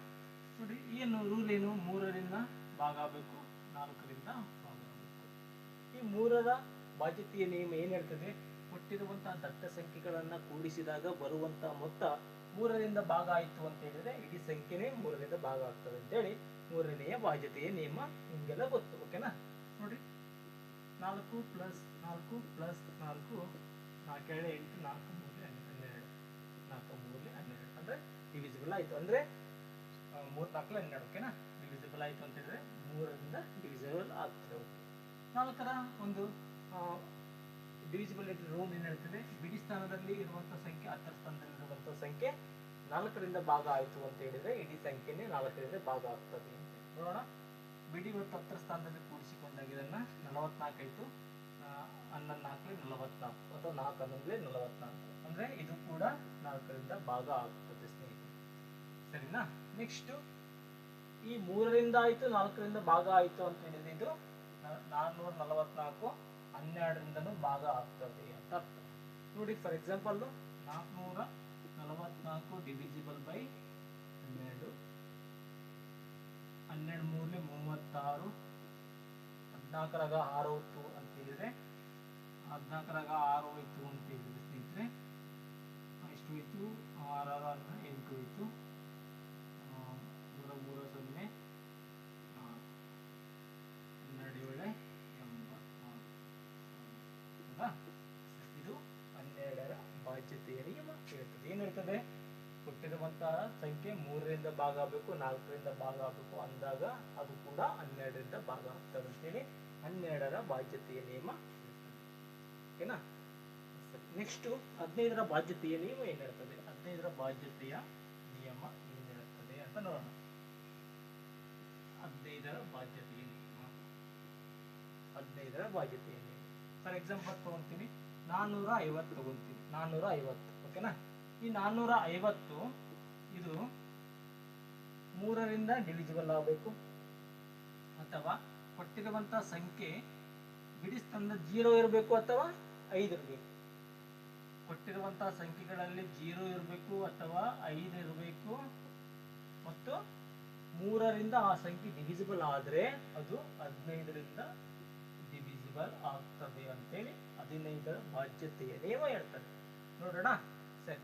ನೋಡಿ, ಏನು ರೂಲ್ ಏನು? 3ರಿಂದ ಭಾಗ ಆಗಬೇಕು, 4ರಿಂದ ಭಾಗ ಆಗಬೇಕು. ಈ 3ರ ಬಾಧ್ಯತೆಯ ನಿಯಮ ಏನ್ ಹೇಳ್ತದೆ? ಕೊಟ್ಟಿರುವಂತಹ ದತ್ತ ಸಂಖ್ಯೆಗಳನ್ನ ಕೂಡಿಸಿದಾಗ ಬರುವಂತಹ ಮೊತ್ತ 3ರಿಂದ ಭಾಗ ಆಯಿತು ಅಂತ ಹೇಳಿದ್ರೆ ಇಡೀ ಸಂಖ್ಯೆನೇ 3ರಿಂದ ಭಾಗ ಆಗ್ತದೆ ಅಂತೇಳಿ 3ನೆಯ ಬಾಧ್ಯತೆಯ ನಿಯಮ ನಿಮ್ಗೆಲ್ಲ ಗೊತ್ತು. ಓಕೆನಾ? ನೋಡ್ರಿ, 4 ಪ್ಲಸ್ 4 ಪ್ಲಸ್ 4 4 2 8 4 3 12 4 3 12 ಅಂದ್ರೆ ಡಿವಿಸಿಬಲ್ ಆಯ್ತು. ಅಂದ್ರೆ 3 4 12. ಓಕೆನಾ? ಡಿವಿಸಿಬಲ್ ಆಯ್ತು ಅಂತ ಹೇಳಿದ್ರೆ 3ರಿಂದ ಡಿವಿಸಿಬಲ್ ಆಗ್ತದೆ. 4ರ ಒಂದು ಡಿವಿಸಿಬಿಲಿಟಿ ರೂಲ್ ಏನ್ ಹೇಳ್ತದೆ? ಬಿಡಿ ಸ್ಥಾನದಲ್ಲಿ ಇರುವಂತಹ ಸಂಖ್ಯೆ 10ರ ಸ್ಥಾನದಲ್ಲಿ ಇರುವಂತಹ ಸಂಖ್ಯೆ 4ರಿಂದ ಭಾಗ ಆಯಿತು ಅಂತ ಹೇಳಿದ್ರೆ ಇಡೀ ಸಂಖ್ಯೆನೇ 4ರಿಂದ ಭಾಗ ಆಗ್ತದೆ. ನೋಡೋಣ. ಬಿಡಿ ಮತ್ತು 10ರ ಸ್ಥಾನದಲ್ಲಿ ಕೂಡಿಸಿಕೊಂಡಾಗ ಇದನ್ನ 44 ಆಯಿತು. 11 4 44 ಅಥವಾ 4 11 44 ಅಂದ್ರೆ ಇದು ಕೂಡ 4ರಿಂದ ಭಾಗ ಆಗ್ತದೆ ಸ್ನೇಹಿತರೆ. ಸರಿನಾ? ನೆಕ್ಸ್ಟ್, ಈ 3ರಿಂದ ಆಯ್ತು 4ರಿಂದ ಭಾಗ ಆಯ್ತು ಅಂತ ಹೇಳಿದ್ರೆ ಇದು 444 12ರಿಂದನೂ ಭಾಗ ಆಗ್ತದೆ ಅಂತ ಅರ್ಥ. ನೋಡಿ, ಫಾರ್ ಎಕ್ಸಾಂಪಲ್ 444 ಡಿವಿಸಿಬಲ್ ಬೈ 12, 12 3 36, 14ರಾಗ 6 ಹೋಯ್ತು ಅಂತ ಹೇಳಿದ್ರೆ 14ರಾಗ 6 ಹೋಯ್ತು ಅಂತ ಹೇಳಿದ್ರೆ ಸ್ನೇಹಿತರೆ ಎಷ್ಟು ಹೋಯ್ತು? 6 6 8 ಹೋಯ್ತು. 3 3 0 12 ಇದು 12ರ ಬಾಧ್ಯತೆಯ ನಿಯಮ ಹೇಳ್ತದೆ. ಏನ್ ಹೇಳ್ತದೆ? ಕೊಟ್ಟಿರುವಂತಹ ಸಂಖ್ಯೆ 3ರಿಂದ ಭಾಗ ಆಗಬೇಕು, 4ರಿಂದ ಭಾಗ ಆಗಬೇಕು ಅಂದಾಗ ಅದು ಕೂಡ 12ರಿಂದ ಭಾಗ ಆಗ್ತದೆ ಅಂತೇಳಿ 12ರ ಬಾಧ್ಯತೆಯ ನಿಯಮ ಹೇಳ್ತದೆ. ಓಕೆನಾ? ನೆಕ್ಸ್ಟ್ 15ರ ಬಾಧ್ಯತೆಯ ನಿಯಮ ಏನ್ ಹೇಳ್ತದೆ? 15ರ ಬಾಧ್ಯತೆಯ ನಿಯಮ ಏನ್ ಹೇಳ್ತದೆ ಅಂತ ನೋಡೋಣ. 15ರ ಬಾಧ್ಯತೆಯ ನಿಯಮ. 15ರ ಬಾಧ್ಯತೆಯ ನಿಯಮ ಫಾರ್ ಎಕ್ಸಾಂಪಲ್ ತಗೊಂತೀನಿ, 450 ತಗೊಂತೀನಿ. 450. ಓಕೆನಾ? ಈ 450 ಇದು 3ರಿಂದ ಡಿವಿಸಿಬಲ್ ಆಗಬೇಕು ಅಥವಾ ಕೊಟ್ಟಿರುವಂತಹ ಸಂಖ್ಯೆ ಬಿಡಿ ಸ್ಥಾನದ 0 ಇರಬೇಕು ಅಥವಾ 5 ಇರಬೇಕು. ಕೊಟ್ಟಿರುವಂತಹ ಸಂಖ್ಯೆಗಳಲ್ಲಿ 0 ಇರಬೇಕು ಅಥವಾ 5 ಇರಬೇಕು ಮತ್ತು 3ರಿಂದ ಆ ಸಂಖ್ಯೆ ಡಿವಿಸಿಬಲ್ ಆದ್ರೆ ಅದು 15ರಿಂದ ಡಿವಿಸಿಬಲ್ ಆಗ್ತದೆ ಅಂತೇಳಿ 15ರ ಬಾಧ್ಯತೆಯ ನಿಯಮ ಹೇಳ್ತಾರೆ. ನೋಡೋಣ. ಸರಿ,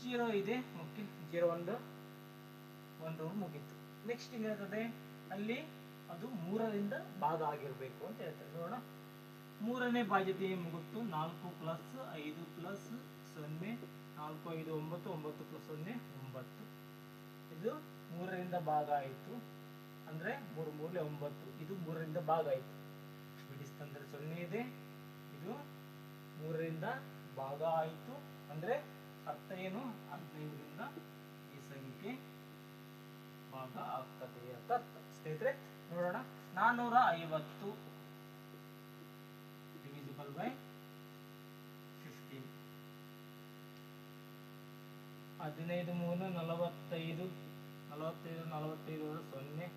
0 ಇದೆ. ಓಕೆ, 0 ಒಂದು ಮುಗೀತು. ನೆಕ್ಸ್ಟ್ ಏನ್ ಹೇಳ್ತದೆ? ಅಲ್ಲಿ ಅದು 3ರಿಂದ ಭಾಗ ಆಗಿರ್ಬೇಕು ಅಂತ ಹೇಳ್ತಾರೆ. ನೋಡೋಣ. 3ನೇ ಬಾಧ್ಯತೆಯ ಮುಗಿತು. 4 ಪ್ಲಸ್ 5 ಪ್ಲಸ್ 0 4 5 9 9 ಪ್ಲಸ್ 0 9. ಇದು 3ರಿಂದ ಭಾಗ ಆಯಿತು. ಅಂದ್ರೆ 3 3 9. ಇದು 3ರಿಂದ ಭಾಗ ಆಯಿತು. ಬಿಡಿ ಸ್ಥಾನದಲ್ಲಿ 0 ಇದೆ. ಇದು 3ರಿಂದ ಭಾಗ ಆಯಿತು. ಅಂದ್ರೆ ಅರ್ಥ ಏನು? 15ರಿಂದ ಈ ಸಂಖ್ಯೆ ಭಾಗ ಆಗ್ತದೆ ಅಂತ ಅರ್ಥ ಸ್ನೇಹಿತರೆ. ನೋಡೋಣ. 450 ಡಿವಿಸಿಬಲ್ ಬೈ 15. 15 3 45 45 45 0.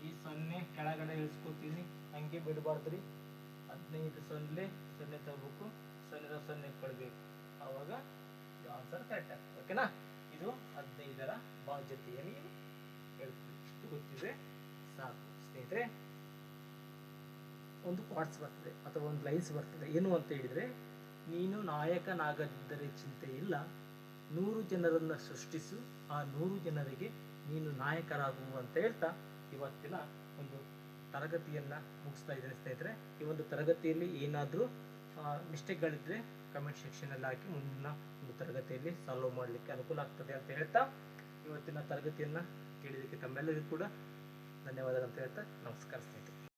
ಈ 0 ಕೆಳಗಡೆ ಇಳಿಸ್ಕೊತೀನಿ, ಹಂಗೆ ಬಿಡಬಾರ್ದ್ರಿ. 15 0 0 ತಗೋಬೇಕು, 0 0 ಕೊಡಬೇಕು, ಆವಾಗ ಆನ್ಸರ್ ಕರೆಕ್ಟ್ ಆಗ್ತದೆ. ಓಕೆನಾ? ಇದು 15ರ ಬಾಧ್ಯತೆಯ ನಿಯಮ ಹೇಳ್ತೀವಿ. ಇಷ್ಟು ಗೊತ್ತಿದ್ರೆ ಸಾಕು ಸ್ನೇಹಿತರೆ. ಒಂದು ಪಾರ್ಟ್ಸ್ ಬರ್ತದೆ ಅಥವಾ ಒಂದು ಲೈನ್ಸ್ ಬರ್ತದೆ. ಏನು ಅಂತ ಹೇಳಿದ್ರೆ, ನೀನು ನಾಯಕನಾಗದಿದ್ದರೆ ಚಿಂತೆ ಇಲ್ಲ, 100 ಜನರನ್ನ ಸೃಷ್ಟಿಸು, ಆ 100 ಜನರಿಗೆ ನೀನು ನಾಯಕರಾಗು ಅಂತ ಹೇಳ್ತಾ ಇವತ್ತಿನ ಒಂದು ತರಗತಿಯನ್ನ ಮುಗಿಸ್ತಾ ಇದ್ದೇನೆ ಸ್ನೇಹಿತರೆ. ಈ ಒಂದು ತರಗತಿಯಲ್ಲಿ ಏನಾದರೂ ಮಿಸ್ಟೇಕ್ಗಳಿದ್ರೆ ಕಮೆಂಟ್ ಸೆಕ್ಷನಲ್ಲಿ ಹಾಕಿ ಮುಂದಿನ ಒಂದು ತರಗತಿಯಲ್ಲಿ ಸಾಲ್ವ್ ಮಾಡಲಿಕ್ಕೆ ಅನುಕೂಲ ಆಗ್ತದೆ ಅಂತ ಹೇಳ್ತಾ ಇವತ್ತಿನ ತರಗತಿಯನ್ನ ಕೇಳಿದ್ದಕ್ಕೆ ತಮ್ಮೆಲ್ಲರಿಗೂ ಕೂಡ ಧನ್ಯವಾದಗಳು ಅಂತ ಹೇಳ್ತಾ ನಮಸ್ಕಾರ ಸ್ನೇಹಿತರೆ.